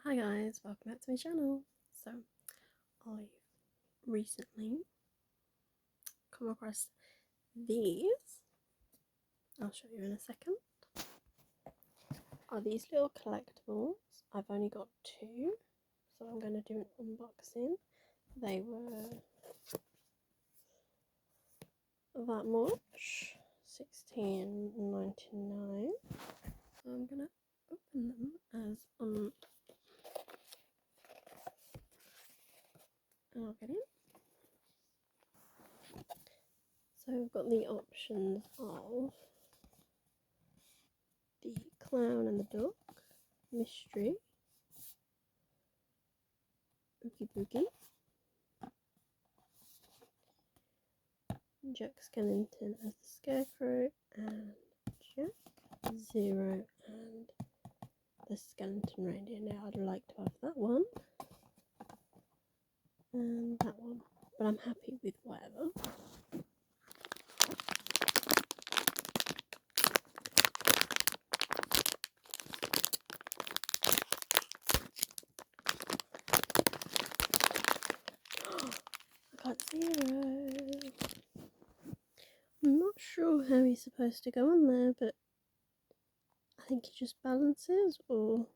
Hi guys, welcome back to my channel. So, I've recently come across these. I'll show you in a second. Are these little collectibles? I've only got two, so I'm going to do an unboxing. They were that much, $16.99. So I'm going to open them as and I'll get in. So we've got the options of the clown and the duck, mystery, Oogie Boogie, Jack Skellington as the Scarecrow, and Jack Zero and the Skeleton Reindeer. Now I'd like to have that one and that one, but I'm happy with whatever. I got Zero. I'm not sure how he's supposed to go on there, but I think he just balances or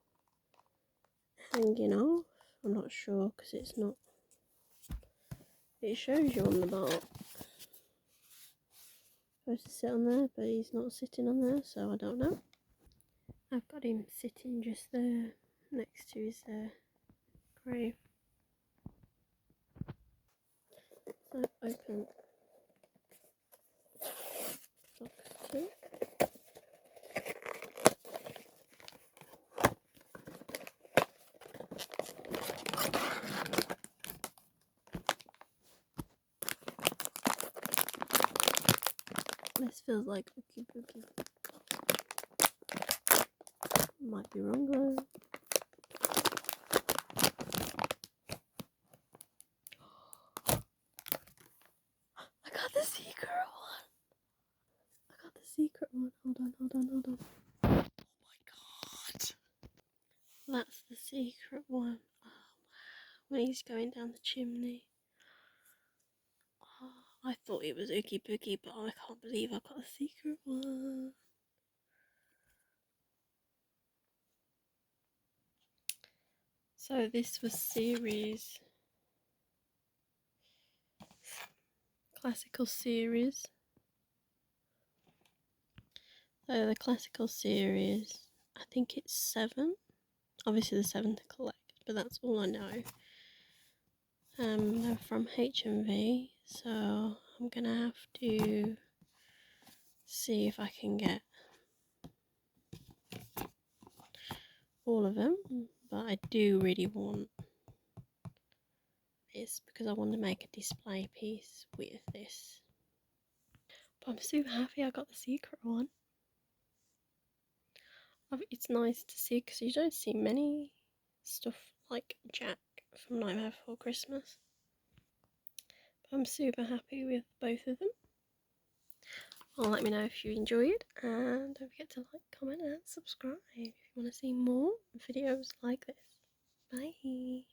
hanging off. I'm not sure because it's not. It shows you on the box. Supposed to sit on there, but he's not sitting on there, so I don't know. I've got him sitting just there next to his grave. So open box 2. This feels like Oogie Boogie. Might be wrong though. I got the secret one. I got the secret one. Hold on. Oh my god. That's the secret one. Oh wow. When he's going down the chimney. Oh, I thought it was Oogie Boogie, but I can't believe I got a secret one. So this was series, classical series. So the classical series, I think it's 7. Obviously the 7 to collect, but that's all I know. They're from HMV, so I'm gonna have to see if I can get all of them, but I do really want this because I want to make a display piece with this. But I'm super happy I got the secret one. It's nice to see because you don't see many stuff like Jack from Nightmare Before Christmas. But I'm super happy with both of them. Well, let me know if you enjoyed, and don't forget to like, comment and subscribe if you want to see more videos like this. Bye!